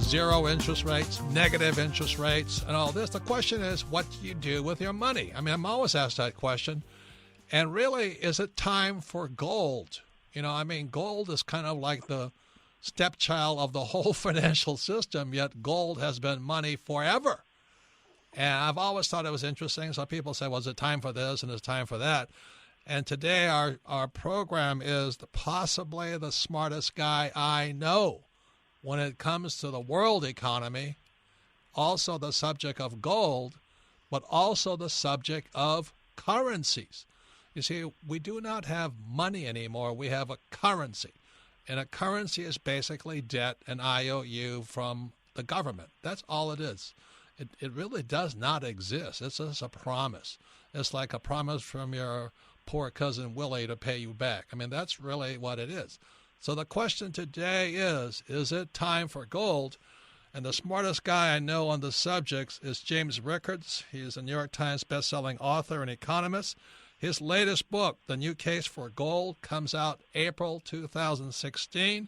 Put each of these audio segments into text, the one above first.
zero interest rates, negative interest rates, and all this. The question is, what do you do with your money? I mean, I'm always asked that question. And really, is it time for gold? Gold is kind of like the stepchild of the whole financial system, yet gold has been money forever. And I've always thought it was interesting. So people say, well, is it time for this and it's time for that? And today our program is possibly the smartest guy I know when it comes to the world economy, also the subject of gold, but also the subject of currencies. You see, we do not have money anymore. We have a currency. And a currency is basically debt and IOU from the government. That's all it is. It really does not exist. It's just a promise. It's like a promise from your poor cousin Willie to pay you back. I mean, that's really what it is. So the question today is it time for gold? And the smartest guy I know on the subject is James Rickards. He is a New York Times bestselling author and economist. His latest book, The New Case for Gold, comes out April 2016.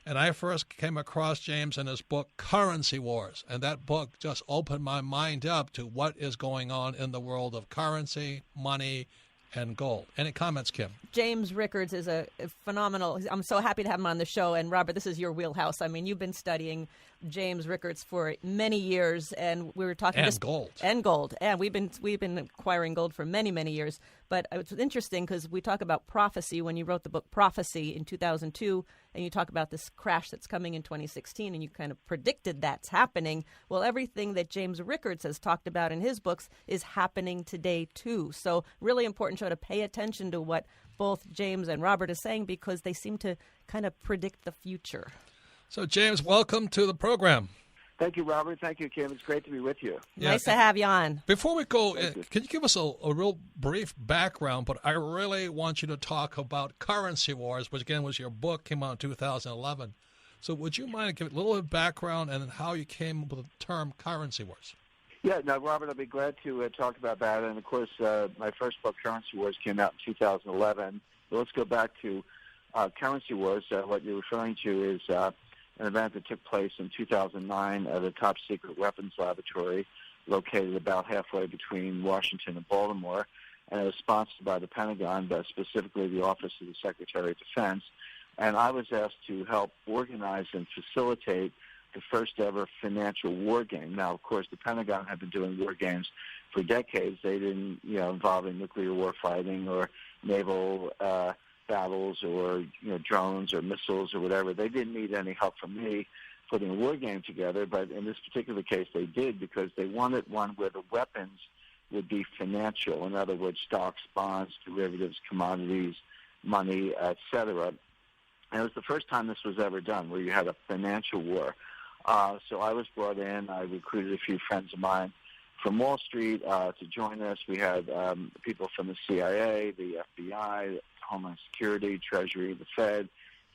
And I first came across James in his book, Currency Wars. And that book just opened my mind up to what is going on in the world of currency, money, and gold. Any comments, Kim? James Rickards is a phenomenal. I'm so happy to have him on the show. And Robert, this is your wheelhouse. I mean, you've been studying James Rickards for many years, and we were talking gold. And we've been acquiring gold for many, many years. But it's interesting because we talk about prophecy when you wrote the book Prophecy in 2002, and you talk about this crash that's coming in 2016, and you kind of predicted that's happening. Well, everything that James Rickards has talked about in his books is happening today too. So really important show to pay attention to what both James and Robert are saying, because they seem to kind of predict the future. So, James, welcome to the program. Thank you, Robert. Thank you, Kim. It's great to be with you. Nice to have you on. Before we go, can you give us a real brief background? But I really want you to talk about Currency Wars, which, again, was your book, came out in 2011. So would you mind giving a little bit of background and how you came up with the term Currency Wars? Yeah, no, Robert, I'll be glad to talk about that. And, of course, my first book, Currency Wars, came out in 2011. But let's go back to Currency Wars. What you're referring to is an event that took place in 2009 at a top-secret weapons laboratory located about halfway between Washington and Baltimore, and it was sponsored by the Pentagon, but specifically the Office of the Secretary of Defense. And I was asked to help organize and facilitate the first-ever financial war game. Now, of course, the Pentagon had been doing war games for decades. They didn't, involve in nuclear war fighting or naval battles or drones or missiles or whatever. They didn't need any help from me putting a war game together, but in this particular case they did, because they wanted one where the weapons would be financial. In other words, stocks, bonds, derivatives, commodities, money, etc. And it was the first time this was ever done, where you had a financial war. So I was brought in. I recruited a few friends of mine from Wall Street to join us. We had people from the CIA, the FBI, Homeland Security, Treasury, the Fed,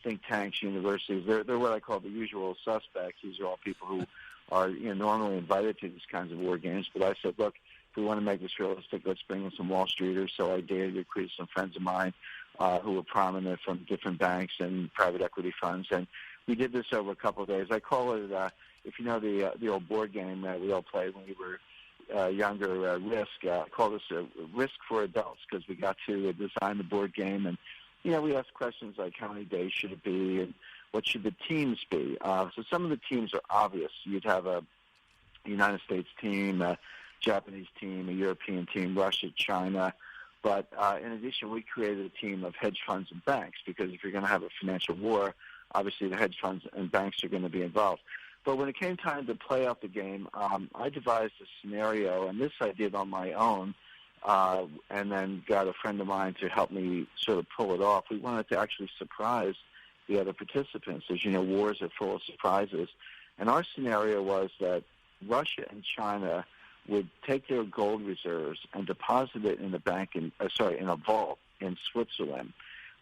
think tanks, universities. They're what I call the usual suspects. These are all people who are normally invited to these kinds of war games. But I said, look, if we want to make this realistic, let's bring in some Wall Streeters. So I did recruit some friends of mine who were prominent from different banks and private equity funds. And we did this over a couple of days. I call it, if you know the old board game that we all played when we were younger, Risk. I call this a Risk for adults, because we got to design the board game. And, we asked questions like how many days should it be and what should the teams be. So some of the teams are obvious. You'd have a United States team, a Japanese team, a European team, Russia, China. But in addition, we created a team of hedge funds and banks, because if you're going to have a financial war, obviously the hedge funds and banks are going to be involved. But when it came time to play out the game, I devised a scenario, and this I did on my own, and then got a friend of mine to help me sort of pull it off. We wanted to actually surprise the other participants. As you know, wars are full of surprises. And our scenario was that Russia and China would take their gold reserves and deposit it in a bank in a vault in Switzerland.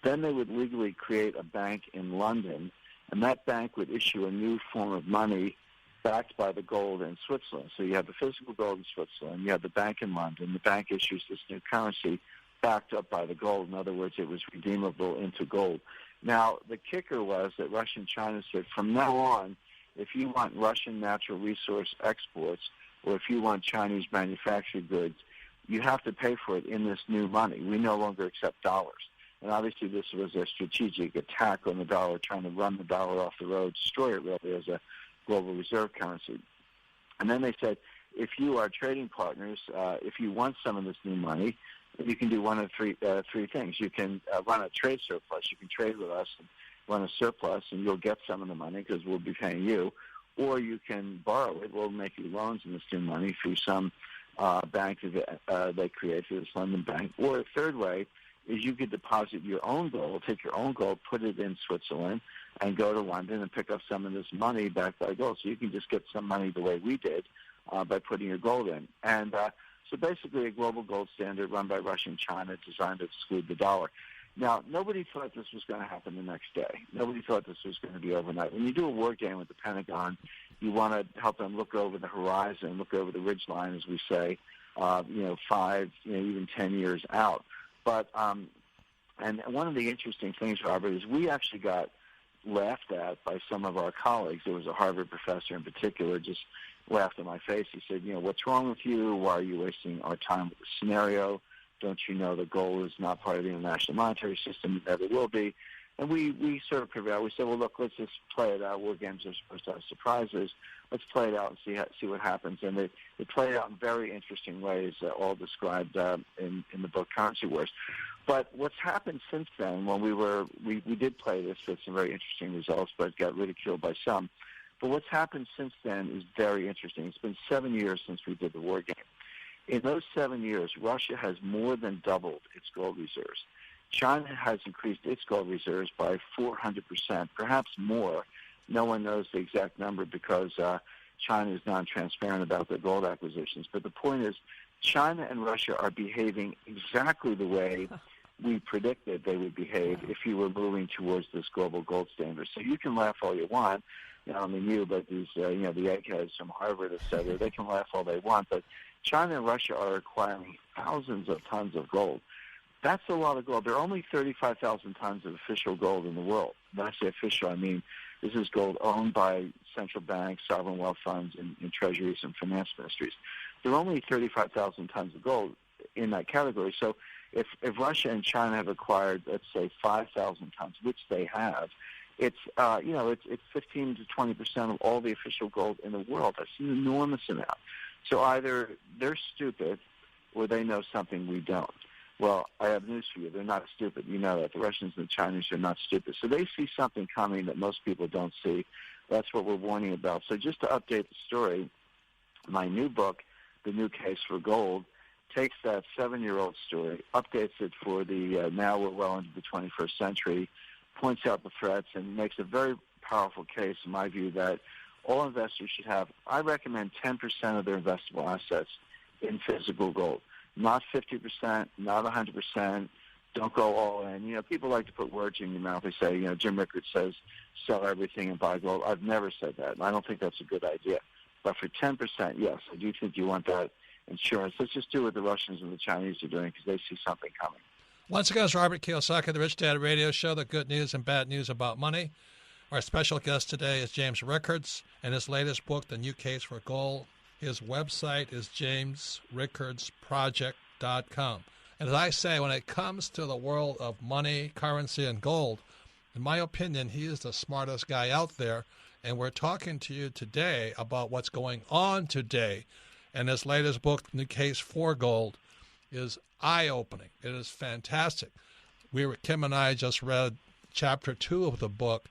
Then they would legally create a bank in London, and that bank would issue a new form of money backed by the gold in Switzerland. So you have the physical gold in Switzerland, you have the bank in London, the bank issues this new currency backed up by the gold. In other words, it was redeemable into gold. Now, the kicker was that Russia and China said, from now on, if you want Russian natural resource exports or if you want Chinese manufactured goods, you have to pay for it in this new money. We no longer accept dollars. And obviously this was a strategic attack on the dollar, trying to run the dollar off the road, destroy it really as a global reserve currency. And then they said, if you are trading partners, if you want some of this new money, you can do one of three things. You can run a trade surplus. You can trade with us and run a surplus, and you'll get some of the money because we'll be paying you. Or you can borrow it. We'll make you loans in this new money through some bank that they create, through this London bank. Or a third way is you could deposit your own gold, take your own gold, put it in Switzerland, and go to London and pick up some of this money backed by gold. So you can just get some money the way we did by putting your gold in. And so basically a global gold standard run by Russia and China designed to exclude the dollar. Now, nobody thought this was going to happen the next day. Nobody thought this was going to be overnight. When you do a war game with the Pentagon, you want to help them look over the horizon, look over the ridgeline, as we say, 5, even 10 years out. But and one of the interesting things, Robert, is we actually got laughed at by some of our colleagues. There was a Harvard professor in particular just laughed in my face. He said, what's wrong with you? Why are you wasting our time with the scenario? Don't you know that gold is not part of the international monetary system? It never will be. And we sort of prevailed. We said, well, look, let's just play it out. War games are supposed to have surprises. Let's play it out and see what happens. And they played out in very interesting ways, all described in the book Currency Wars. But what's happened since then, when we did play this with some very interesting results, but got ridiculed by some. But what's happened since then is very interesting. It's been 7 years since we did the war game. In those 7 years, Russia has more than doubled its gold reserves. China has increased its gold reserves by 400%, perhaps more. No one knows the exact number because China is non-transparent about their gold acquisitions. But the point is, China and Russia are behaving exactly the way we predicted they would behave if you were moving towards this global gold standard. So you can laugh all you want, but these, the eggheads from Harvard, et cetera, they can laugh all they want. But China and Russia are acquiring thousands of tons of gold. That's a lot of gold. There are only 35,000 tons of official gold in the world. When I say official, I mean this is gold owned by central banks, sovereign wealth funds, and treasuries and finance ministries. There are only 35,000 tons of gold in that category. So if Russia and China have acquired, let's say, 5,000 tons, which they have, it's 15 to 20% of all the official gold in the world. That's an enormous amount. So either they're stupid or they know something we don't. Well, I have news for you. They're not stupid. You know that. The Russians and the Chinese are not stupid. So they see something coming that most people don't see. That's what we're warning about. So just to update the story, my new book, The New Case for Gold, takes that 7-year-old story, updates it for the now we're well into the 21st century, points out the threats, and makes a very powerful case, in my view, that all investors should have, I recommend 10% of their investable assets in physical gold. Not 50%, not 100%. Don't go all in. People like to put words in your mouth. They say, Jim Rickards says, sell everything and buy gold. I've never said that, and I don't think that's a good idea. But for 10%, yes, I do think you want that insurance. Let's just do what the Russians and the Chinese are doing because they see something coming. Once again, it's Robert Kiyosaki, the Rich Dad Radio Show, the good news and bad news about money. Our special guest today is James Rickards, and his latest book, The New Case for Gold. His website is jamesrickardsproject.com. And as I say, when it comes to the world of money, currency, and gold, in my opinion, he is the smartest guy out there. And we're talking to you today about what's going on today. And his latest book, The New Case for Gold, is eye-opening. It is fantastic. Kim and I just read Chapter 2 of the book,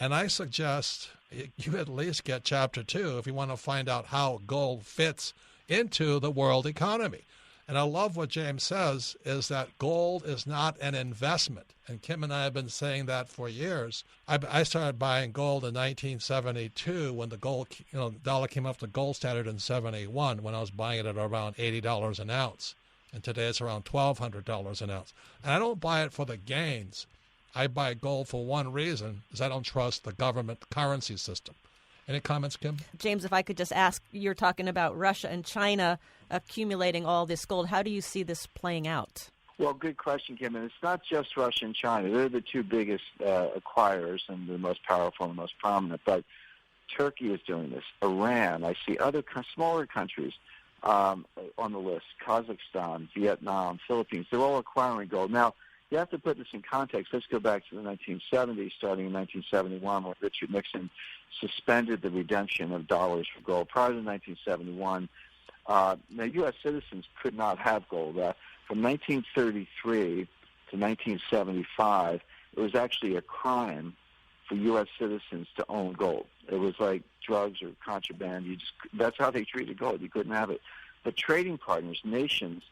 and I suggest you at least get Chapter 2 if you want to find out how gold fits into the world economy. And I love what James says is that gold is not an investment. And Kim and I have been saying that for years. I started buying gold in 1972 when the dollar came up to gold standard in 71, when I was buying it at around $80 an ounce. And today it's around $1,200 an ounce. And I don't buy it for the gains. I buy gold for one reason, is I don't trust the government currency system. Any comments, Kim? James, if I could just ask, you're talking about Russia and China accumulating all this gold. How do you see this playing out? Well, good question, Kim. And it's not just Russia and China. They're the two biggest acquirers and the most powerful and the most prominent. But Turkey is doing this. Iran. I see other smaller countries on the list. Kazakhstan, Vietnam, Philippines. They're all acquiring gold. Now, you have to put this in context. Let's go back to the 1970s, starting in 1971, when Richard Nixon suspended the redemption of dollars for gold. Prior to 1971, now U.S. citizens could not have gold. From 1933 to 1975, it was actually a crime for U.S. citizens to own gold. It was like drugs or contraband. That's how they treated gold. You couldn't have it. But trading partners, nations,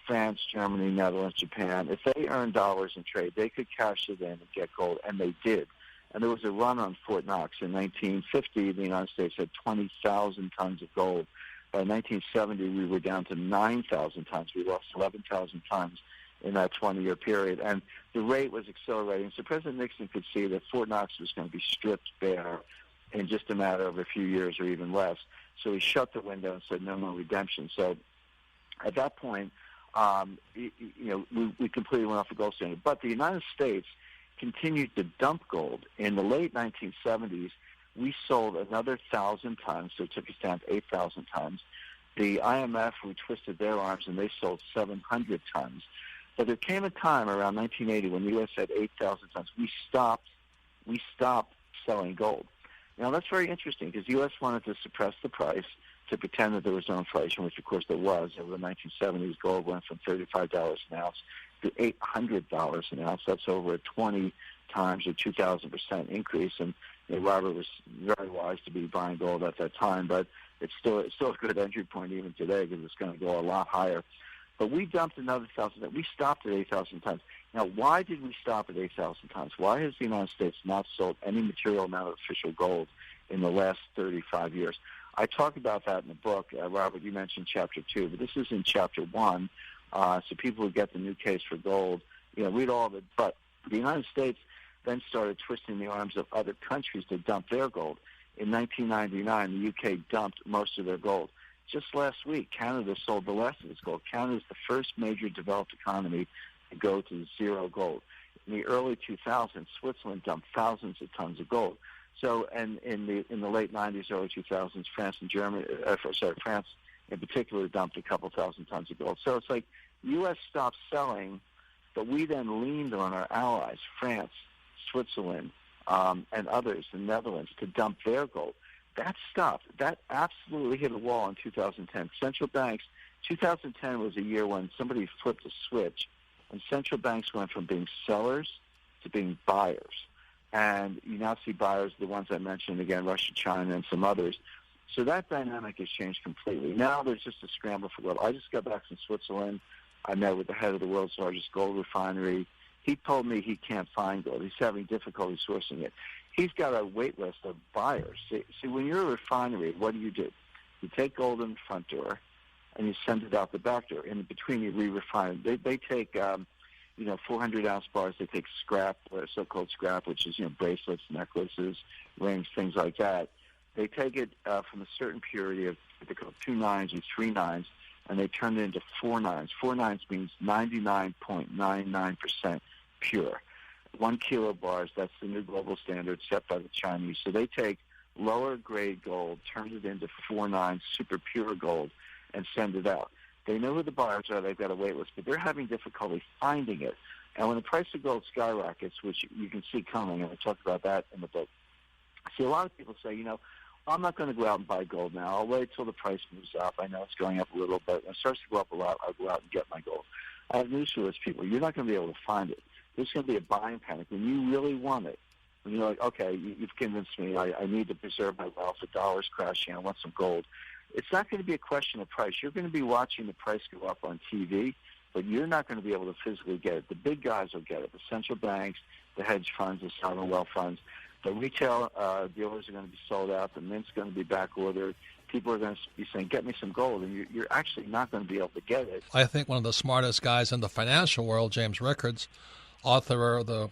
France, Germany, Netherlands, Japan, if they earned dollars in trade, they could cash it in and get gold, and they did. And there was a run on Fort Knox. In 1950, the United States had 20,000 tons of gold. By 1970, we were down to 9,000 tons. We lost 11,000 tons in that 20-year period. And the rate was accelerating. So President Nixon could see that Fort Knox was going to be stripped bare in just a matter of a few years or even less. So he shut the window and said no more redemption. So at that point, we completely went off the gold standard. But the United States continued to dump gold. In the late 1970s, we sold another 1,000 tons, so it took us down to 8,000 tons. The IMF, we twisted their arms, and they sold 700 tons. But there came a time around 1980 when the U.S. had 8,000 tons. We stopped selling gold. Now, that's very interesting because the U.S. wanted to suppress the price to pretend that there was no inflation, which, of course, there was. Over the 1970s, gold went from $35 an ounce to $800 an ounce. That's over a 20 times or 2,000% increase. And Robert was very wise to be buying gold at that time, but it's still a good entry point even today because it's going to go a lot higher. But we dumped another 1,000 tons. We stopped at 8,000 tons. Now, why did we stop at 8,000 tons? Why has the United States not sold any material amount of official gold in the last 35 years? I talk about that in the book. Robert, you mentioned Chapter 2, but this is in Chapter 1. So people who get the new case for gold, read all of it. But the United States then started twisting the arms of other countries to dump their gold. In 1999, the UK dumped most of their gold. Just last week, Canada sold the last of its gold. Canada is the first major developed economy to go to zero gold. In the early 2000s, Switzerland dumped thousands of tons of gold. So, and in the late 90s, early 2000s, France in particular dumped a couple thousand tons of gold. So it's like the U.S. stopped selling, but we then leaned on our allies, France, Switzerland, and others, the Netherlands, to dump their gold. That stopped. That absolutely hit a wall in 2010. Central banks, 2010 was a year when somebody flipped a switch, and central banks went from being sellers to being buyers. And you now see buyers, the ones I mentioned, again, Russia, China, and some others. So that dynamic has changed completely. Now there's just a scramble for gold. I just got back from Switzerland. I met with the head of the world's largest gold refinery. He told me he can't find gold. He's having difficulty sourcing it. He's got a wait list of buyers. See, when you're a refinery, what do? You take gold in the front door, and you send it out the back door. In between, you re-refine it. They take 400-ounce bars. They take scrap, so-called scrap, which is bracelets, necklaces, rings, things like that. They take it from a certain purity of what they call 2 nines or 3 nines, and they turn it into 4 nines. 4 nines means 99.99% pure. 1 kilo bars, that's the new global standard set by the Chinese. So they take lower grade gold, turn it into 4 nines, super pure gold, and send it out. They know who the buyers are. They've got a wait list, but they're having difficulty finding it. And when the price of gold skyrockets, which you can see coming, and I talk about that in the book, see, a lot of people say, I'm not going to go out and buy gold now. I'll wait till the price moves up. I know it's going up a little, but when it starts to go up a lot, I'll go out and get my gold. I have news for those people. You're not going to be able to find it. There's going to be a buying panic. When you really want it, when you're like, okay, you've convinced me. I need to preserve my wealth. The dollar's crashing. I want some gold. It's not going to be a question of price. You're going to be watching the price go up on TV, but you're not going to be able to physically get it. The big guys will get it. The central banks, the hedge funds, the sovereign wealth funds. The retail dealers are going to be sold out. The mint's going to be back ordered. People are going to be saying, get me some gold, and you're actually not going to be able to get it. I think one of the smartest guys in the financial world, James Rickards, author of the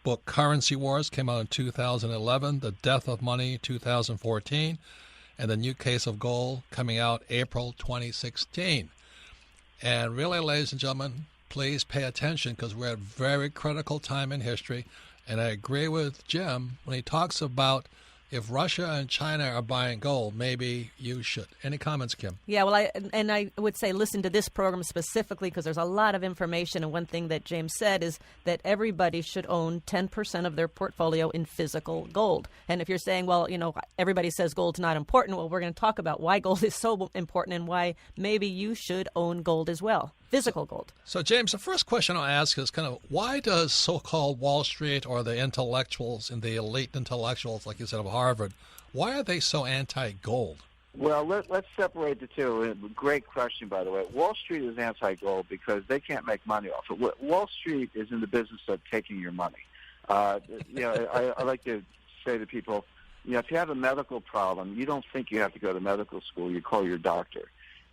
book Currency Wars, came out in 2011, The Death of Money, 2014, and The New Case of Gold, coming out April 2016. And really, ladies and gentlemen, please pay attention because we're at a very critical time in history. And I agree with Jim when he talks about if Russia and China are buying gold, maybe you should. Any comments, Kim? Yeah, well, I would say listen to this program specifically because there's a lot of information. And one thing that James said is that everybody should own 10% of their portfolio in physical gold. And if you're saying, well, everybody says gold's not important, well, we're going to talk about why gold is so important and why maybe you should own gold as well, physical gold. So, James, the first question I'll ask is kind of why does so-called Wall Street or the intellectuals and the elite intellectuals, like you said, of Harvard, why are they so anti-gold? Well, let's separate the two. Great question, by the way. Wall Street is anti-gold because they can't make money off it. Wall Street is in the business of taking your money. I like to say to people, if you have a medical problem, you don't think you have to go to medical school. You call your doctor.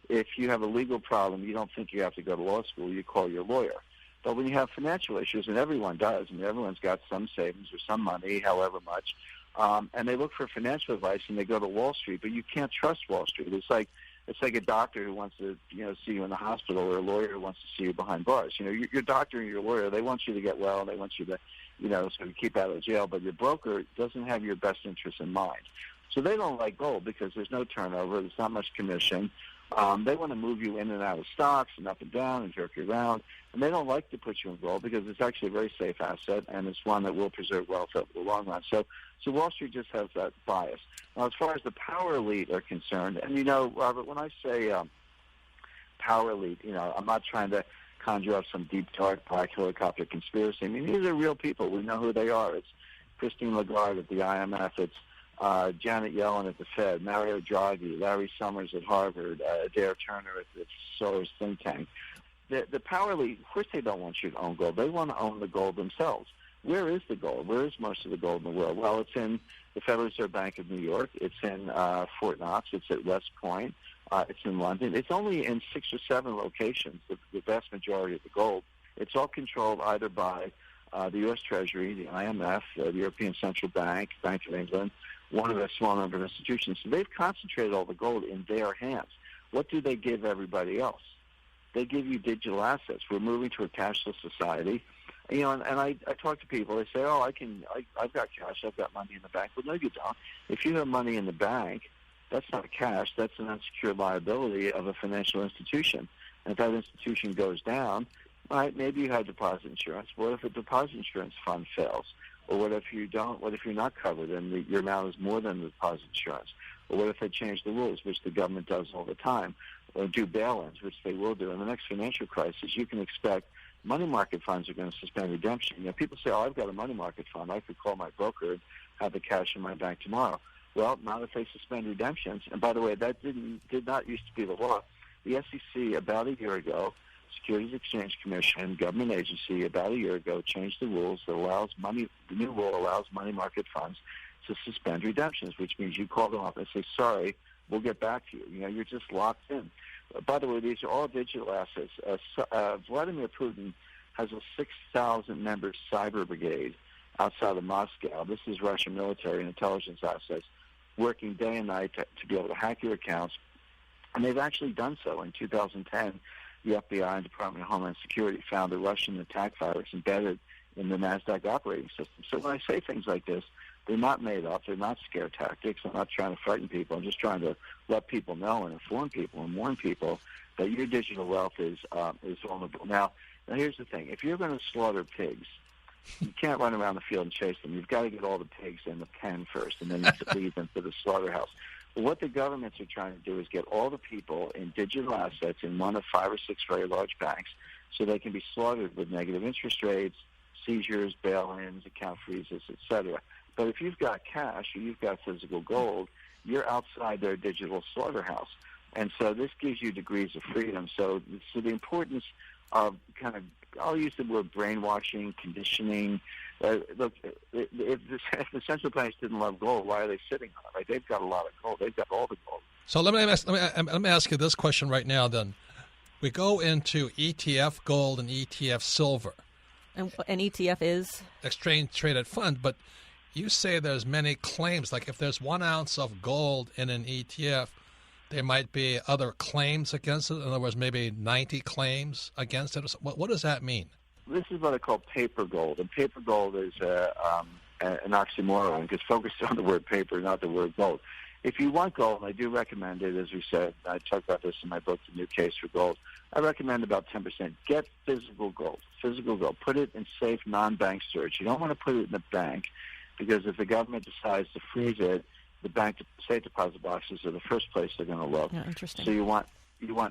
If you have a legal problem, you don't think you have to go to law school. You call your lawyer. But when you have financial issues, and everyone does, everyone's got some savings or some money, however much, and they look for financial advice and they go to Wall Street, but you can't trust Wall Street. It's like a doctor who wants to see you in the hospital or a lawyer who wants to see you behind bars. Your doctor and your lawyer, they want you to get well, they want you to sort of keep out of jail, but your broker doesn't have your best interests in mind. So they don't like gold because there's no turnover, there's not much commission. They want to move you in and out of stocks and up and down and jerk you around. And they don't like to put you in gold because it's actually a very safe asset and it's one that will preserve wealth over the long run. So Wall Street just has that bias. Now, as far as the power elite are concerned, and Robert, when I say power elite, I'm not trying to conjure up some deep, dark, black helicopter conspiracy. I mean, these are real people. We know who they are. It's Christine Lagarde at the IMF. It's Janet Yellen at the Fed, Mario Draghi, Larry Summers at Harvard, Adair Turner at the Soros think tank. The power elite, of course they don't want you to own gold. They want to own the gold themselves. Where is the gold? Where is most of the gold in the world? Well, it's in the Federal Reserve Bank of New York. It's in Fort Knox. It's at West Point. It's in London. It's only in 6 or 7 locations, the vast majority of the gold. It's all controlled either by the U.S. Treasury, the IMF, the European Central Bank, Bank of England, one of a small number of institutions. So they've concentrated all the gold in their hands. What do they give everybody else? They give you digital assets. We're moving to a cashless society. And I talk to people. They say, I've got cash. I've got money in the bank. Well, no, you don't. If you have money in the bank, that's not cash. That's an unsecured liability of a financial institution. And if that institution goes down, right, maybe you have deposit insurance. What if a deposit insurance fund fails? Or what if you don't? What if you're not covered and your amount is more than the deposit insurance? Or what if they change the rules, which the government does all the time, or do bail-ins, which they will do? In the next financial crisis, you can expect money market funds are going to suspend redemption. People say, I've got a money market fund. I could call my broker and have the cash in my bank tomorrow. Well, not if they suspend redemptions. And by the way, that did not used to be the law. The SEC, about a year ago, Securities Exchange Commission, government agency, about a year ago, changed the rules that allows the new rule allows money market funds to suspend redemptions, which means you call them up and say, sorry, we'll get back to you. You're just locked in. By the way, these are all digital assets. Vladimir Putin has a 6,000-member cyber brigade outside of Moscow. This is Russian military and intelligence assets working day and night to be able to hack your accounts. And they've actually done so. In 2010, the FBI and Department of Homeland Security found a Russian attack virus embedded in the NASDAQ operating system. So when I say things like this, they're not made up. They're not scare tactics. I'm not trying to frighten people. I'm just trying to let people know and inform people and warn people that your digital wealth is vulnerable. Now, here's the thing. If you're going to slaughter pigs, you can't run around the field and chase them. You've got to get all the pigs in the pen first, and then you lead them to the slaughterhouse. But what the governments are trying to do is get all the people in digital assets in one of 5 or 6 very large banks so they can be slaughtered with negative interest rates, seizures, bail-ins, account freezes, etc. But if you've got cash or you've got physical gold, you're outside their digital slaughterhouse. And so this gives you degrees of freedom. So the importance of kind of, I'll use the word brainwashing, conditioning. Look, if the central banks didn't love gold, why are they sitting on it? Right? They've got a lot of gold. They've got all the gold. So let me ask you this question right now then. We go into ETF gold and ETF silver. And an ETF is? Exchange-traded fund, but you say there's many claims. Like if there's 1 ounce of gold in an ETF, there might be other claims against it. In other words, maybe 90 claims against it. What does that mean? This is what I call paper gold. And paper gold is an oxymoron because focus on the word paper, not the word gold. If you want gold, and I do recommend it, as we said, I talk about this in my book, The New Case for Gold, I recommend about 10%. Get physical gold. Put it in safe, non-bank storage. You don't want to put it in the bank because if the government decides to freeze it, the bank safe deposit boxes are the first place they're going to look. Yeah, interesting. So you want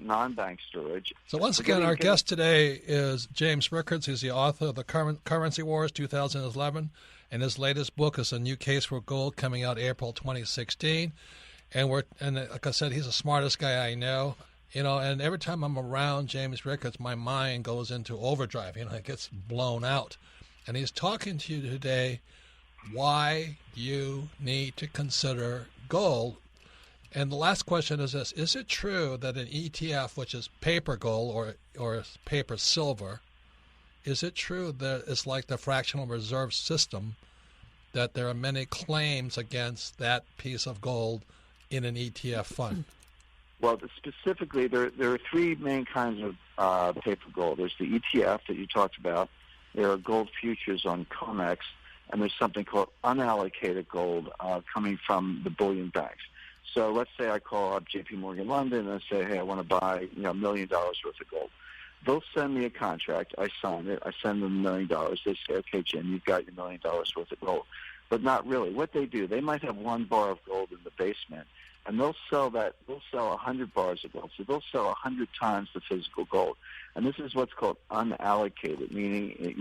non-bank storage. So once again, our guest today is James Rickards. He's the author of The Currency Wars 2011, and his latest book is A New Case for Gold, coming out April 2016. And like I said, he's the smartest guy I know. And every time I'm around James Rickards, my mind goes into overdrive. It gets blown out. And he's talking to you today why you need to consider gold. And the last question is this: is it true that an ETF, which is paper gold or paper silver, is it true that it's like the fractional reserve system, that there are many claims against that piece of gold in an ETF fund? Well, specifically, there are three main kinds of paper gold. There's the ETF that you talked about. There are gold futures on COMEX, and there's something called unallocated gold coming from the bullion banks. So let's say I call up J.P. Morgan London and say, hey, I want to buy $1 million worth of gold. They'll send me a contract. I sign it. I send them $1 million. They say, okay, Jim, you've got your $1 million worth of gold. But not really. What they do, they might have one bar of gold in the basement, and they'll sell 100 bars of gold. So they'll sell 100 times the physical gold. And this is what's called unallocated, meaning,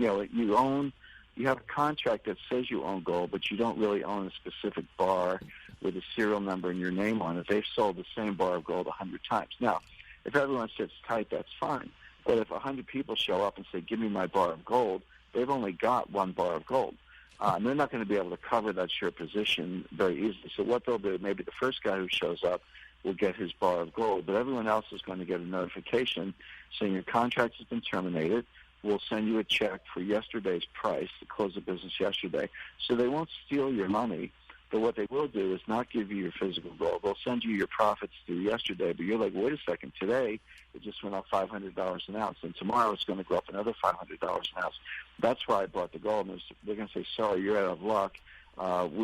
you have a contract that says you own gold, but you don't really own a specific bar with a serial number and your name on it. They've sold the same bar of gold 100 times. Now, if everyone sits tight, that's fine. But if 100 people show up and say, give me my bar of gold, they've only got one bar of gold. And they're not going to be able to cover that short position very easily. So what they'll do, maybe the first guy who shows up will get his bar of gold, but everyone else is going to get a notification saying your contract has been terminated. We'll send you a check for yesterday's price to close the business yesterday. So they won't steal your money, but what they will do is not give you your physical gold. They'll send you your profits through yesterday, but you're like, wait a second, today it just went up $500 an ounce, and tomorrow it's going to go up another $500 an ounce. That's why I bought the gold. And they're going to say, sorry, you're out of luck.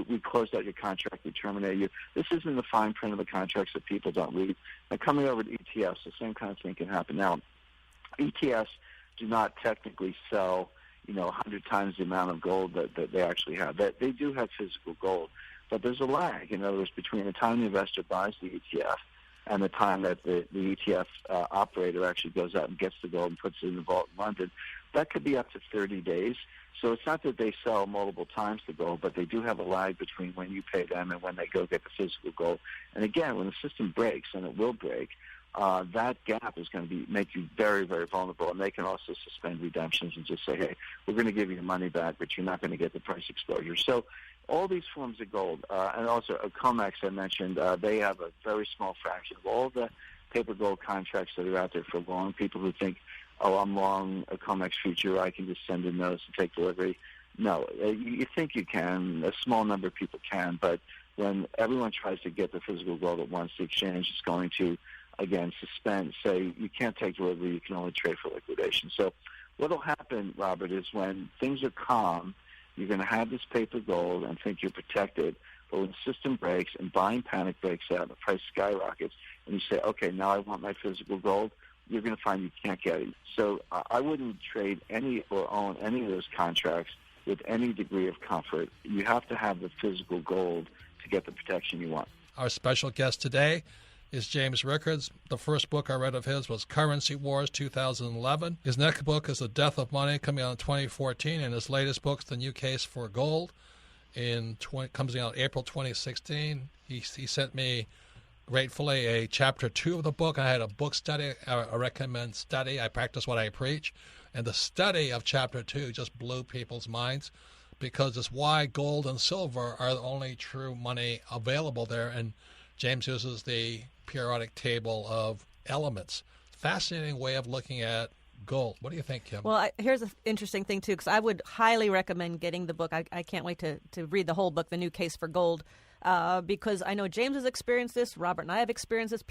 We closed out your contract. We terminated you. This isn't the fine print of the contracts that people don't read. Now, coming over to ETFs, the same kind of thing can happen. Now, ETFs do not technically sell, 100 times the amount of gold that they actually have. They do have physical gold, but there's a lag. In other words, between the time the investor buys the ETF and the time that the ETF operator actually goes out and gets the gold and puts it in the vault in London, that could be up to 30 days. So it's not that they sell multiple times the gold, but they do have a lag between when you pay them and when they go get the physical gold. And again, when the system breaks, and it will break, that gap is going to make you very, very vulnerable. And they can also suspend redemptions and just say, hey, we're going to give you your money back, but you're not going to get the price exposure. So all these forms of gold, and also COMEX I mentioned, they have a very small fraction of all the paper gold contracts that are out there for long. People who think, oh, I'm long a COMEX future, I can just send a notice and take delivery. No, you think you can. A small number of people can, but when everyone tries to get the physical gold at once, the exchange is going to, again, suspend, say you can't take delivery, you can only trade for liquidation. So what will happen, Robert, is when things are calm, you're going to have this paper gold and think you're protected. But when the system breaks and buying panic breaks out and the price skyrockets, and you say, okay, now I want my physical gold, you're going to find you can't get it. So I wouldn't trade any or own any of those contracts with any degree of comfort. You have to have the physical gold to get the protection you want. Our special guest today is James Rickards. The first book I read of his was Currency Wars 2011. His next book is The Death of Money, coming out in 2014, and his latest book is The New Case for Gold, comes out April 2016. He sent me, gratefully, a chapter 2 of the book. I had a book study. I recommend study. I practice what I preach. And the study of chapter 2 just blew people's minds, because it's why gold and silver are the only true money available there. And James uses the periodic table of elements. Fascinating way of looking at gold. What do you think, Kim? Well, here's an interesting thing, too, because I would highly recommend getting the book. I can't wait to read the whole book, The New Case for Gold, because I know James has experienced this. Robert and I have experienced this.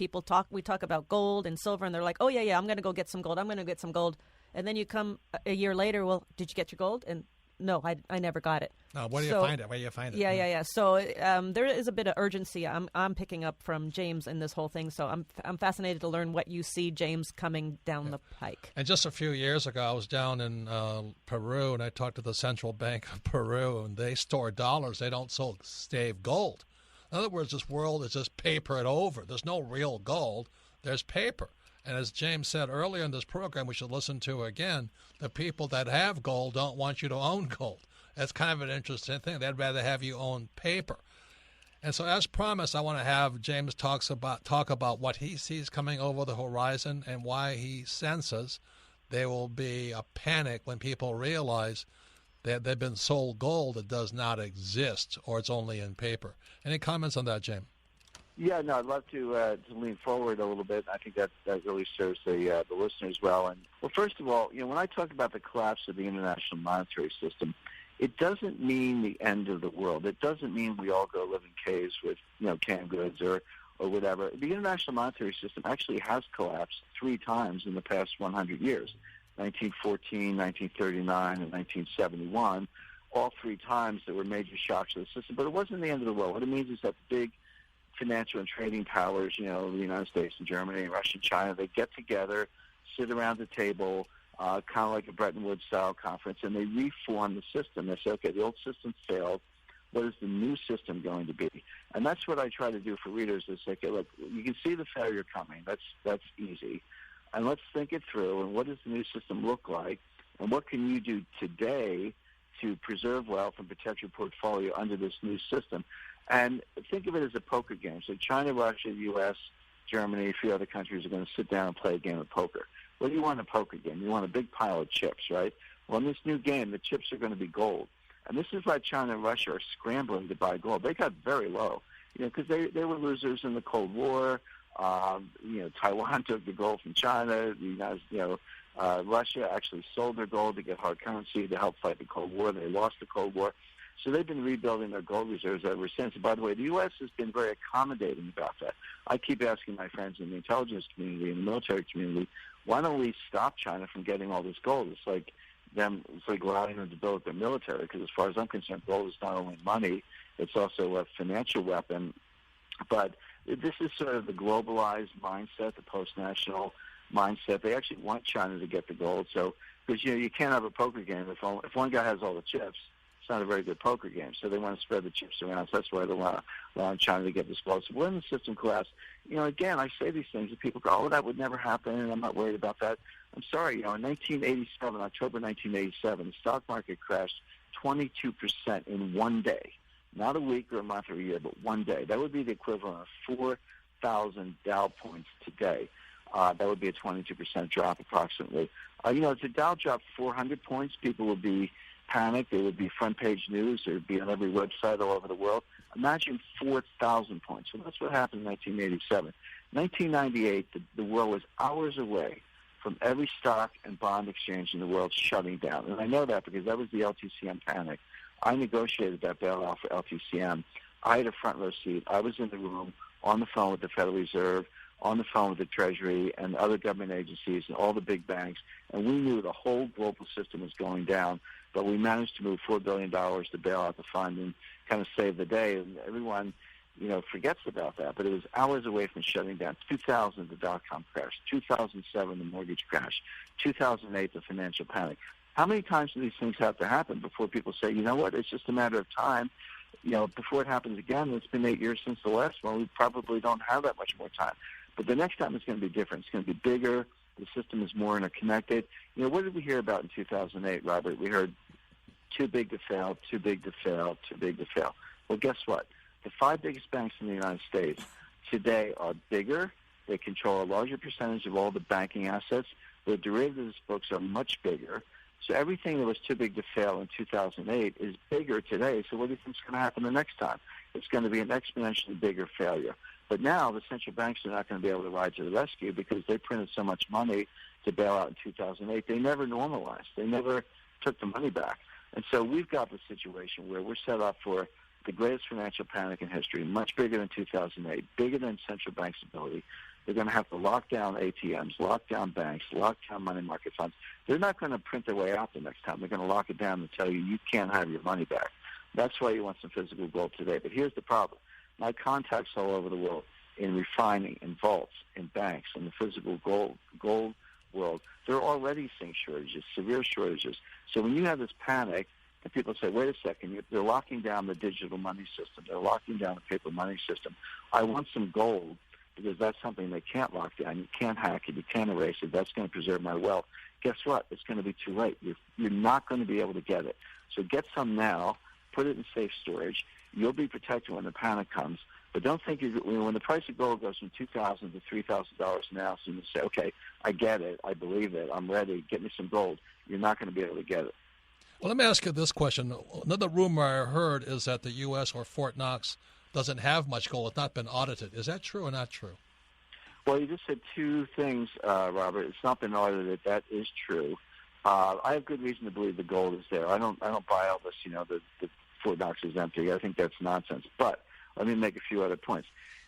We talk about gold and silver, and they're like, oh, yeah, I'm going to go get some gold. I'm going to get some gold. And then you come a year later, well, did you get your gold? And No, I never got it. Where do you find it? Where do you find it? Yeah. So there is a bit of urgency I'm picking up from James in this whole thing. So I'm fascinated to learn what you see, James, coming down the pike. And just a few years ago, I was down in Peru, and I talked to the Central Bank of Peru, and they store dollars. They don't save gold. In other words, this world is just papered over. There's no real gold. There's paper. And as James said earlier in this program, we should listen to again, the people that have gold don't want you to own gold. That's kind of an interesting thing. They'd rather have you own paper. And so as promised, I want to have James talk about what he sees coming over the horizon and why he senses there will be a panic when people realize that they've been sold gold that does not exist or it's only in paper. Any comments on that, James? Yeah, no, I'd love to lean forward a little bit. I think that really serves the listeners well. And well, first of all, when I talk about the collapse of the international monetary system, it doesn't mean the end of the world. It doesn't mean we all go live in caves with canned goods or whatever. The international monetary system actually has collapsed 3 times in the past 100 years: 1914, 1939, and 1971. All 3 times there were major shocks to the system, but it wasn't the end of the world. What it means is that big financial and trading powers, the United States and Germany and Russia and China, they get together, sit around the table, kind of like a Bretton Woods-style conference, and they reform the system. They say, okay, the old system failed. What is the new system going to be? And that's what I try to do for readers is say, okay, look, you can see the failure coming. That's easy. And let's think it through, and what does the new system look like, and what can you do today to preserve wealth and protect your portfolio under this new system? And think of it as a poker game. So China, Russia, U.S., Germany, a few other countries are going to sit down and play a game of poker. What do you want in a poker game? You want a big pile of chips, right? Well, in this new game, the chips are going to be gold. And this is why China and Russia are scrambling to buy gold. They got very low, because they were losers in the Cold War. Taiwan took the gold from China. Russia actually sold their gold to get hard currency to help fight the Cold War. They lost the Cold War. So they've been rebuilding their gold reserves ever since. And by the way, the U.S. has been very accommodating about that. I keep asking my friends in the intelligence community and the military community, why don't we stop China from getting all this gold? It's like allowing them to build their military, because as far as I'm concerned, gold is not only money, it's also a financial weapon. But this is sort of the globalized mindset, the post-national mindset. They actually want China to get the gold. So, because, you can't have a poker game if one guy has all the chips. It's not a very good poker game, so they want to spread the chips around. So that's why they're allowing China to get this gold. So when the system collapsed, again, I say these things, and people go, oh, that would never happen, and I'm not worried about that. I'm sorry, in 1987, October 1987, the stock market crashed 22% in one day. Not a week or a month or a year, but one day. That would be the equivalent of 4,000 Dow points today. That would be a 22% drop approximately. If the Dow dropped 400 points, people would be panicked. It would be front-page news. It would be on every website all over the world. Imagine 4,000 points. So that's what happened in 1987. 1998, the world was hours away from every stock and bond exchange in the world shutting down. And I know that because that was the LTCM panic. I negotiated that bailout for LTCM. I had a front row seat. I was in the room on the phone with the Federal Reserve, on the phone with the Treasury and other government agencies and all the big banks, and we knew the whole global system was going down, but we managed to move $4 billion to bail out the fund and kind of save the day. And everyone, forgets about that, but it was hours away from shutting down. 2000, the dot-com crash. 2007, the mortgage crash. 2008, the financial panic. How many times do these things have to happen before people say, you know what, it's just a matter of time? Before it happens again, it's been 8 years since the last one. We probably don't have that much more time. But the next time it's going to be different. It's going to be bigger. The system is more interconnected. What did we hear about in 2008, Robert? We heard too big to fail, too big to fail, too big to fail. Well, guess what? The 5 biggest banks in the United States today are bigger. They control a larger percentage of all the banking assets. Their derivatives books are much bigger. So everything that was too big to fail in 2008 is bigger today. So what do you think is going to happen the next time? It's going to be an exponentially bigger failure. But now the central banks are not going to be able to ride to the rescue because they printed so much money to bail out in 2008. They never normalized. They never took the money back. And so we've got the situation where we're set up for the greatest financial panic in history, much bigger than 2008, bigger than central banks' ability. They're going to have to lock down ATMs, lock down banks, lock down money market funds. They're not going to print their way out the next time. They're going to lock it down and tell you you can't have your money back. That's why you want some physical gold today. But here's the problem. My contacts all over the world in refining, in vaults, in banks, in the physical gold world, they're already seeing shortages, severe shortages. So when you have this panic, and people say, wait a second, they're locking down the digital money system. They're locking down the paper money system. I want some gold because that's something they can't lock down. You can't hack it. You can't erase it. That's going to preserve my wealth. Guess what? It's going to be too late. You're not going to be able to get it. So get some now. Put it in safe storage. You'll be protected when the panic comes. But don't think when the price of gold goes from $2,000 to $3,000 an ounce, and you say, okay, I get it. I believe it. I'm ready. Get me some gold. You're not going to be able to get it. Well, let me ask you this question. Another rumor I heard is that the U.S. or Fort Knox doesn't have much gold. It's not been audited. Is that true or not true? Well, you just said two things, Robert. It's not been audited. That is true. I have good reason to believe the gold is there. I don't buy all this, the Fort Knox is empty. I think that's nonsense. But let me make a few other points.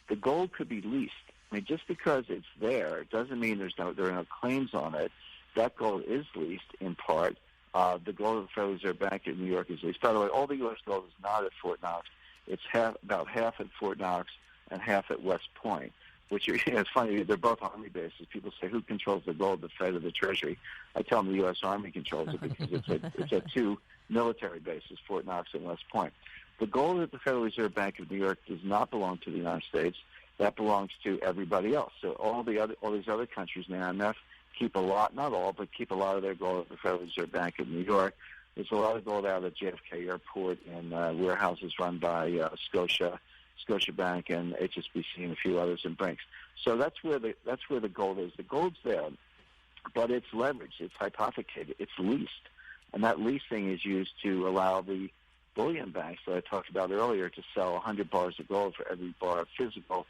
The gold could be leased. I mean, just because it's there doesn't mean there are no claims on it. That gold is leased in part. The gold of the Federal Reserve Bank in New York is leased. By the way, all the U.S. gold is not at Fort Knox. It's about half at Fort Knox and half at West Point, which it's funny. They're both Army bases. People say, who controls the gold, the Fed or the Treasury? I tell them the U.S. Army controls it because it's at two military bases, Fort Knox and West Point. The gold at the Federal Reserve Bank of New York does not belong to the United States. That belongs to everybody else. So all these other countries in the IMF keep a lot, not all, but keep a lot of their gold at the Federal Reserve Bank of New York. There's a lot of gold out at JFK Airport and warehouses run by Scotiabank and HSBC and a few others and banks. So that's where the gold is. The gold's there, but it's leveraged, it's hypothecated, it's leased, and that leasing is used to allow the bullion banks that I talked about earlier to sell 100 bars of gold for every bar of physical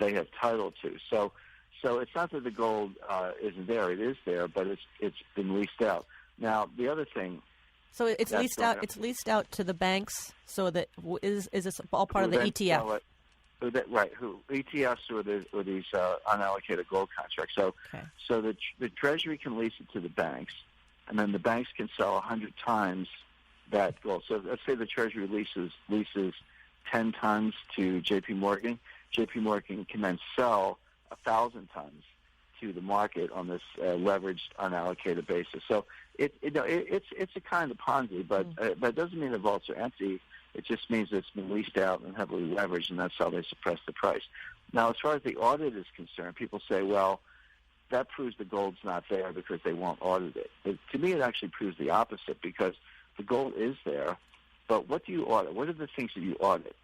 they have title to. So it's not that the gold isn't there; it is there, but it's been leased out. Now the other thing. So it's leased out. It's leased out to the banks. So that is this all part of the ETF? Right. ETFs or these unallocated gold contracts. So the Treasury can lease it to the banks, and then the banks can sell 100 times that gold. So let's say the Treasury leases 10 tons to J.P. Morgan. J.P. Morgan can then sell 1,000 tons to the market on this leveraged unallocated basis. So it's a kind of Ponzi, but that doesn't mean the vaults are empty. It just means it's been leased out and heavily leveraged, and that's how they suppress the price. Now, as far as the audit is concerned, people say, well, that proves the gold's not there because they won't audit it. But to me, it actually proves the opposite because the gold is there, but what do you audit? What are the things that you audit?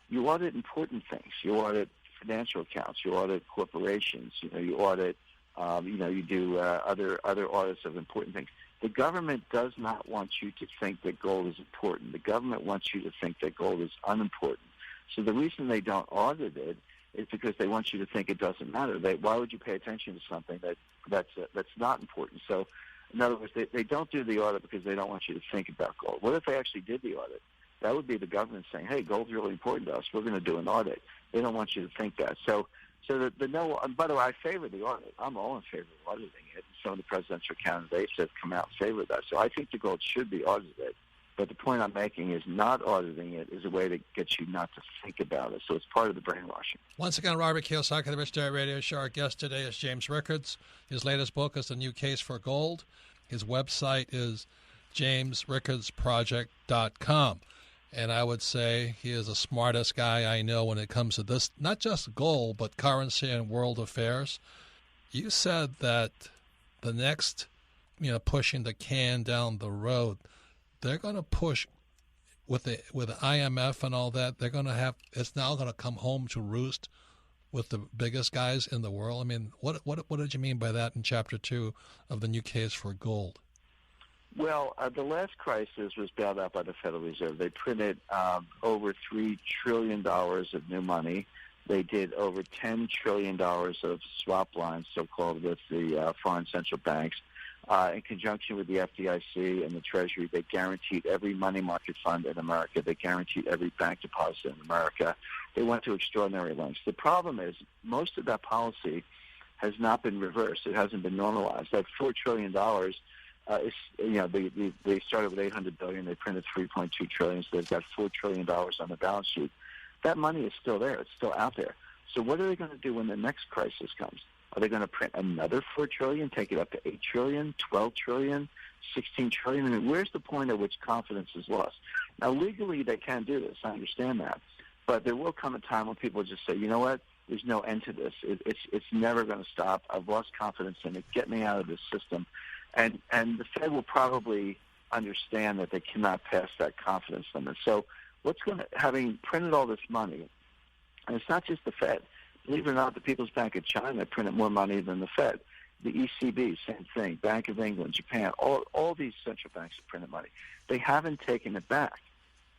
You audit important things. You audit financial accounts. You audit corporations. You audit. You do other audits of important things. The government does not want you to think that gold is important. The government wants you to think that gold is unimportant. So the reason they don't audit it is because they want you to think it doesn't matter. Why would you pay attention to something that's not important? So, in other words, they don't do the audit because they don't want you to think about gold. What if they actually did the audit? That would be the government saying, hey, gold's really important to us. We're going to do an audit. They don't want you to think that. So by the way, I favor the audit. I'm all in favor of auditing it. Some of the presidential candidates have come out in favor of that. So I think the gold should be audited. But the point I'm making is not auditing it is a way to get you not to think about it. So it's part of the brainwashing. Once again, Robert Kiyosaki, the Rich Dad Radio Show. Our guest today is James Rickards. His latest book is The New Case for Gold. His website is jamesrickardsproject.com. And I would say he is the smartest guy I know when it comes to this, not just gold, but currency and world affairs. You said that the next, pushing the can down the road, they're going to push with the IMF and all that. They're going to have, it's now going to come home to roost with the biggest guys in the world. I mean, what did you mean by that in Chapter 2 of The New Case for Gold? Well, the last crisis was bailed out by the Federal Reserve. They printed over $3 trillion of new money. They did over $10 trillion of swap lines, so-called, with the foreign central banks. In conjunction with the FDIC and the Treasury, they guaranteed every money market fund in America. They guaranteed every bank deposit in America. they went to extraordinary lengths. The problem is most of that policy has not been reversed. It hasn't been normalized. That $4 trillion is, they started with $800 billion. They printed $3.2 trillion, so they've got $4 trillion on the balance sheet. That money is still there. It's still out there. So what are they going to do when the next crisis comes? Are they going to print another $4 trillion, take it up to $8 trillion, $12 trillion, $16 trillion? I mean, where's the point at which confidence is lost? Now, legally, they can do this. I understand that. But there will come a time when people just say, you know what? There's no end to this. It's never going to stop. I've lost confidence in it. Get me out of this system. And the Fed will probably understand that they cannot pass that confidence limit. So having printed all this money, and it's not just the Fed. Believe it or not, the People's Bank of China printed more money than the Fed. The ECB, same thing. Bank of England, Japan, all these central banks have printed money. They haven't taken it back.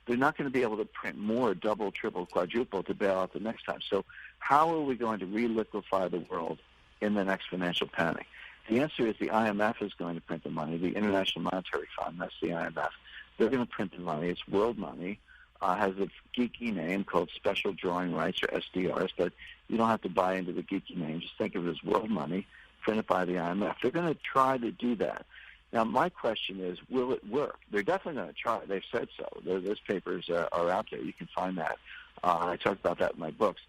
They're not going to be able to print more, double, triple, quadruple to bail out the next time. So how are we going to re-liquefy the world in the next financial panic? The answer is the IMF is going to print the money, the International Monetary Fund, that's the IMF. They're going to print the money. It's world money. Has a geeky name called Special Drawing Rights, or SDRs, but you don't have to buy into the geeky name. Just think of it as world money printed by the IMF. They're going to try to do that. Now, my question is, will it work? They're definitely going to try. They've said so. Those papers are out there. You can find that. I talked about that in my books.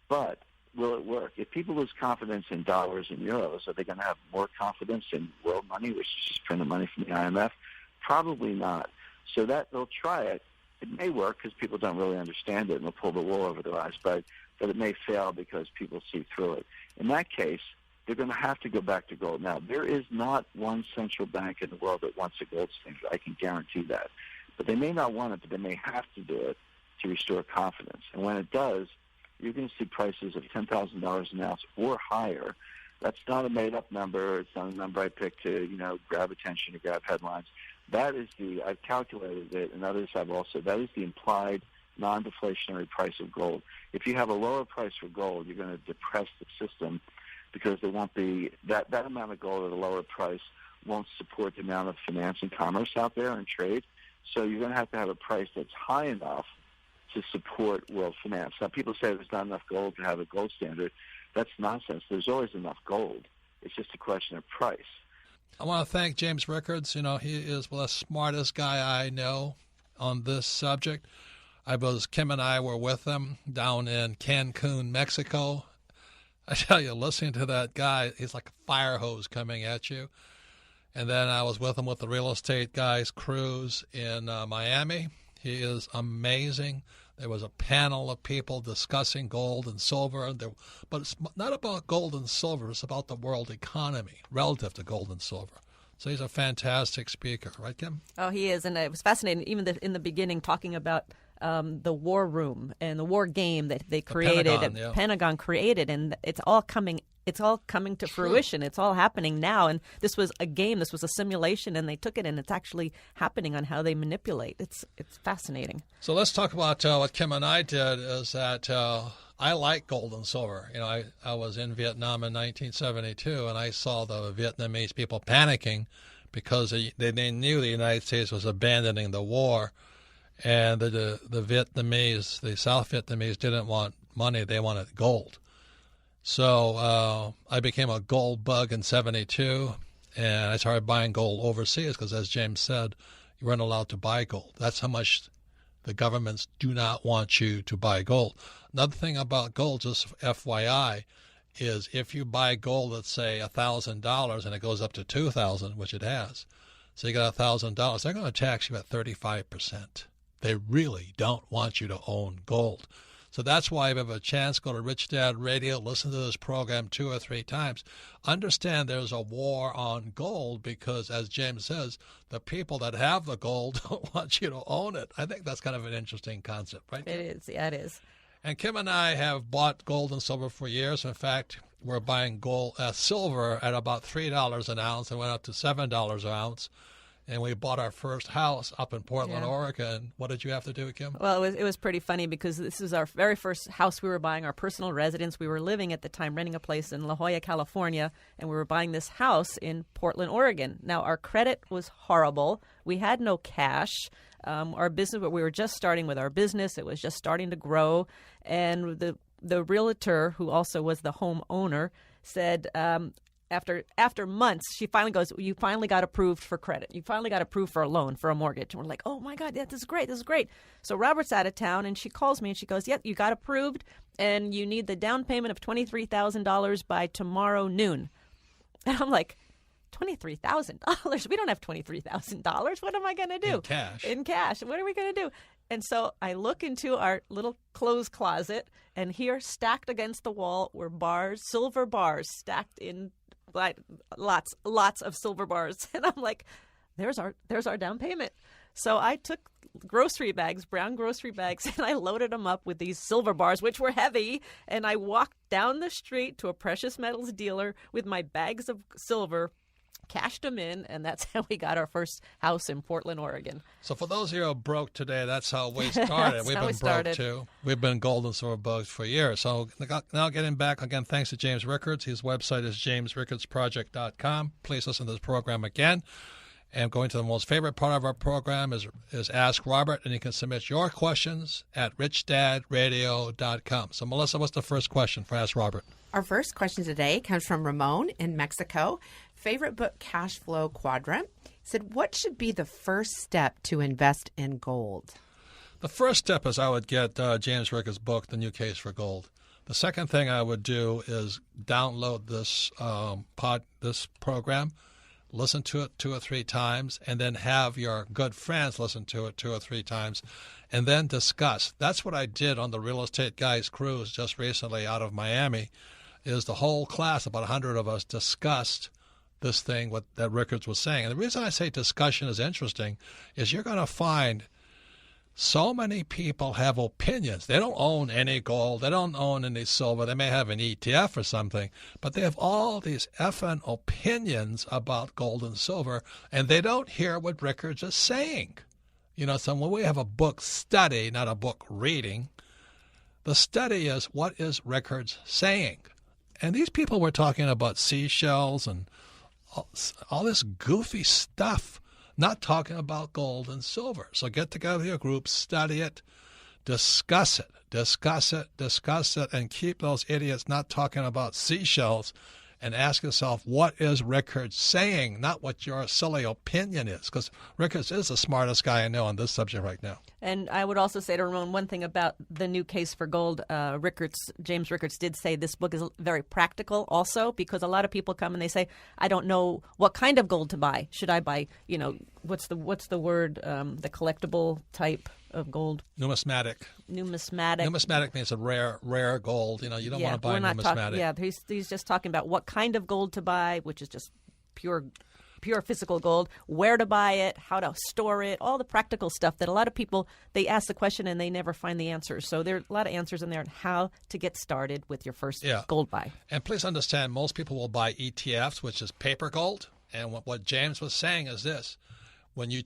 But will it work? If people lose confidence in dollars and euros, are they going to have more confidence in world money, which is just printed money from the IMF? Probably not. So that they'll try it. It may work because people don't really understand it and they'll pull the wool over their eyes, but it may fail because people see through it. In that case, they're going to have to go back to gold. Now, there is not one central bank in the world that wants a gold standard. I can guarantee that. But they may not want it, but they may have to do it to restore confidence. And when it does, you're going to see prices of $10,000 an ounce or higher. That's not a made-up number. It's not a number I picked to, grab attention or grab headlines. That is I've calculated it, and others have also, that is the implied non-deflationary price of gold. If you have a lower price for gold, you're going to depress the system because there won't be, that amount of gold at a lower price won't support the amount of finance and commerce out there and trade. So you're going to have a price that's high enough to support world finance. Now, people say there's not enough gold to have a gold standard. That's nonsense. There's always enough gold. It's just a question of price. I want to thank James Rickards. He is the smartest guy I know on this subject. Kim and I were with him down in Cancun, Mexico. I tell you, listening to that guy, he's like a fire hose coming at you. And then I was with him with the real estate guys cruise in Miami. He is amazing. There was a panel of people discussing gold and silver, but it's not about gold and silver. It's about the world economy relative to gold and silver. So he's a fantastic speaker, right, Kim? Oh, he is, and it was fascinating, even in the beginning, talking about the war room and the war game that they created, Pentagon created, and it's all coming to fruition. It's all happening now, and this was a game. This was a simulation, and they took it, and it's actually happening on how they manipulate. It's fascinating. So let's talk about what Kim and I did. Is that I like gold and silver. I was in Vietnam in 1972, and I saw the Vietnamese people panicking because they knew the United States was abandoning the war, and the Vietnamese, the South Vietnamese, didn't want money; they wanted gold. So I became a gold bug in 72, and I started buying gold overseas because, as James said, you weren't allowed to buy gold. That's how much the governments do not want you to buy gold. Another thing about gold, just FYI, is if you buy gold at, say, $1,000 and it goes up to $2,000, which it has, so you got $1,000, they're going to tax you at 35%. They really don't want you to own gold. So that's why if you have a chance, go to Rich Dad Radio, listen to this program 2 or 3 times. Understand there's a war on gold because, as James says, the people that have the gold don't want you to own it. I think that's kind of an interesting concept, right? It is. Yeah, it is. And Kim and I have bought gold and silver for years. In fact, we're buying silver at about $3 an ounce and went up to $7 an ounce. And we bought our first house up in Portland, Oregon. What did you have to do, Kim? Well, it was pretty funny because this is our very first house we were buying, our personal residence. We were living at the time, renting a place in La Jolla, California, and we were buying this house in Portland, Oregon. Now, our credit was horrible. We had no cash. our business. We were just starting with our business. It was just starting to grow. And the realtor, who also was the homeowner, said after months, she finally goes, you finally got approved for credit. You finally got approved for a loan, for a mortgage. And we're like, oh, my God, this is great. This is great. So Robert's out of town, and she calls me, and she goes, yep, you got approved, and you need the down payment of $23,000 by tomorrow noon. And I'm like, $23,000? We don't have $23,000. What am I going to do? In cash. What are we going to do? And so I look into our little clothes closet, and here, stacked against the wall, were bars, silver bars, stacked in lots of silver bars. And I'm like, there's our down payment. So I took grocery bags, brown grocery bags, and I loaded them up with these silver bars, which were heavy. And I walked down the street to a precious metals dealer with my bags of silver, cashed them in, and that's how we got our first house in Portland, Oregon. So for those of you who are broke today, that's how we started. We've been broke too. We've been gold and silver broke for years. So now getting back, again, thanks to James Rickards. His website is jamesrickardsproject.com. Please listen to this program again. And going to the most favorite part of our program is Ask Robert, and you can submit your questions at richdadradio.com. So, Melissa, what's the first question for Ask Robert? Our first question today comes from Ramon in Mexico. Favorite book, Cashflow Quadrant. Said, what should be the first step to invest in gold? The first step is I would get James Rickards' book, The New Case for Gold. The second thing I would do is download this program, listen to it 2 or 3 times, and then have your good friends listen to it 2 or 3 times, and then discuss. That's what I did on the Real Estate Guys cruise just recently out of Miami, is the whole class, about 100 of us, discussed this thing that Rickards was saying. And the reason I say discussion is interesting is you're going to find so many people have opinions. They don't own any gold. They don't own any silver. They may have an ETF or something, but they have all these effing opinions about gold and silver, and they don't hear what Rickards is saying. You know, so when we have a book study, not a book reading, the study is what is Rickards saying. And these people were talking about seashells and all this goofy stuff, not talking about gold and silver. So get together with your group, study it, discuss it, and keep those idiots not talking about seashells, and ask yourself, what is Rickards saying, not what your silly opinion is, because Rickards is the smartest guy I know on this subject right now. And I would also say to Ramon, one thing about The New Case for Gold, James Rickards did say this book is very practical also, because a lot of people come and they say, I don't know what kind of gold to buy. Should I buy, what's the word, the collectible type of gold? Numismatic. Numismatic means a rare gold. You don't want to buy numismatic. He's just talking about what kind of gold to buy, which is just pure physical gold, where to buy it, how to store it, all the practical stuff that a lot of people, they ask the question and they never find the answers. So there are a lot of answers in there on how to get started with your first gold buy. And please understand, most people will buy ETFs, which is paper gold. And what James was saying is this. When you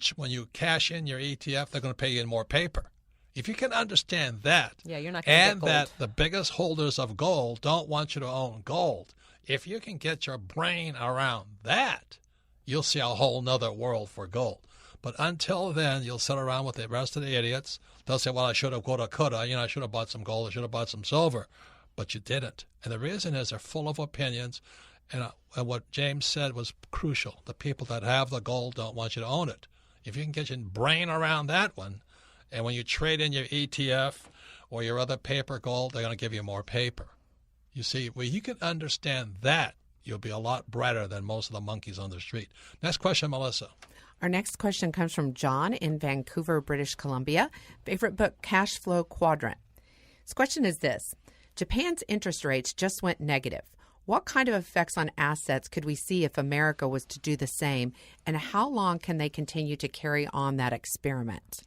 cash in your ETF, they're going to pay you in more paper. If you can understand that, you're not going to get gold. And that the biggest holders of gold don't want you to own gold, if you can get your brain around that, you'll see a whole nother world for gold. But until then, you'll sit around with the rest of the idiots. They'll say, well, I should have, coulda. I should have bought some gold. I should have bought some silver. But you didn't. And the reason is they're full of opinions. And what James said was crucial. The people that have the gold don't want you to own it. If you can get your brain around that one, and when you trade in your ETF or your other paper gold, they're going to give you more paper. You see, when you can understand that, you'll be a lot brighter than most of the monkeys on the street. Next question, Melissa. Our next question comes from John in Vancouver, British Columbia. Favorite book, Cashflow Quadrant. His question is this. Japan's interest rates just went negative. What kind of effects on assets could we see if America was to do the same, and how long can they continue to carry on that experiment?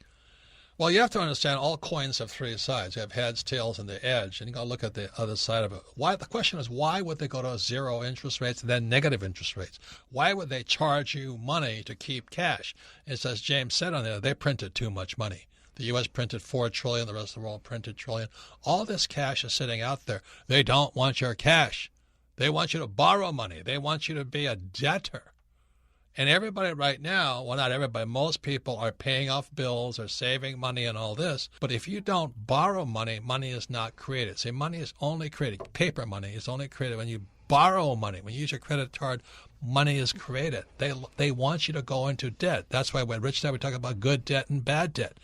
Well, you have to understand all coins have 3 sides. You have heads, tails, and the edge, and you got to look at the other side of it. The question is, why would they go to 0 interest rates and then negative interest rates? Why would they charge you money to keep cash? It's as James said on there, they printed too much money. The U.S. printed $4 trillion, the rest of the world printed $1 trillion. All this cash is sitting out there. They don't want your cash. They want you to borrow money. They want you to be a debtor. And everybody right now, well, not everybody, most people are paying off bills or saving money and all this. But if you don't borrow money, money is not created. See, money is only created. Paper money is only created when you borrow money. When you use your credit card, money is created. They want you to go into debt. That's why when Rich Dad, we talk about good debt and bad debt.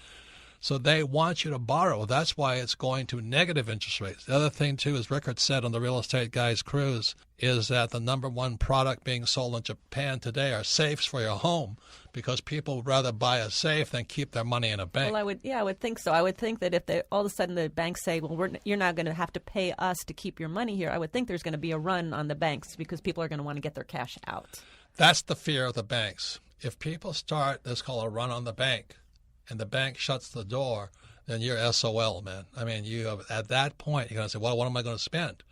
So they want you to borrow. That's why it's going to negative interest rates. The other thing, too, as Rickard said on the Real Estate Guys Cruise, is that the number one product being sold in Japan today are safes for your home, because people would rather buy a safe than keep their money in a bank. Well, I would think so. I would think that if all of a sudden the banks say, well, you're not going to have to pay us to keep your money here, I would think there's going to be a run on the banks because people are going to want to get their cash out. That's the fear of the banks. If people start, this called a run on the bank, and the bank shuts the door, then you're SOL, man. I mean, at that point, you're going to say, well, what am I going to spend?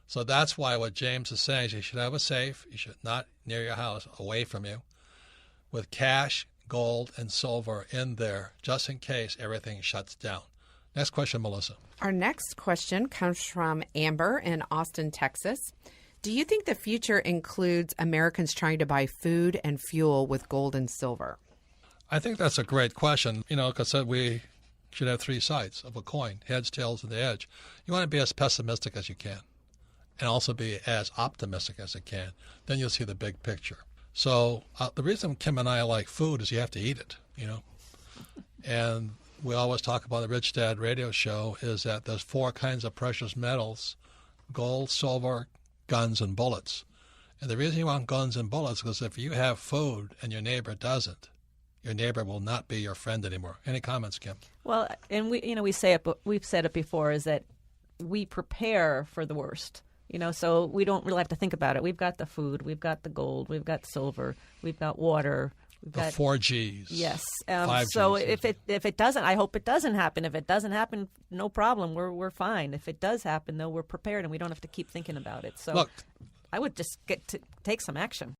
So that's why what James is saying is you should have a safe. You should not near your house, away from you, with cash, gold, and silver in there, just in case everything shuts down. Next question, Melissa. Our next question comes from Amber in Austin, Texas. Do you think the future includes Americans trying to buy food and fuel with gold and silver? I think that's a great question, because we should have three sides of a coin, heads, tails, and the edge. You want to be as pessimistic as you can and also be as optimistic as you can. Then you'll see the big picture. So the reason Kim and I like food is you have to eat it, And we always talk about the Rich Dad radio show is that there's four kinds of precious metals: gold, silver, guns, and bullets. And the reason you want guns and bullets is because if you have food and your neighbor doesn't, your neighbor will not be your friend anymore. Any comments, Kim? Well, and we've said it before, is that we prepare for the worst. So we don't really have to think about it. We've got the food, we've got the gold, we've got silver, we've got water. We've got 4 Gs. Yes. 5 so Gs. if it doesn't, I hope it doesn't happen. If it doesn't happen, no problem. We're fine. If it does happen, though, we're prepared and we don't have to keep thinking about it. So Look, I would just get to take some action.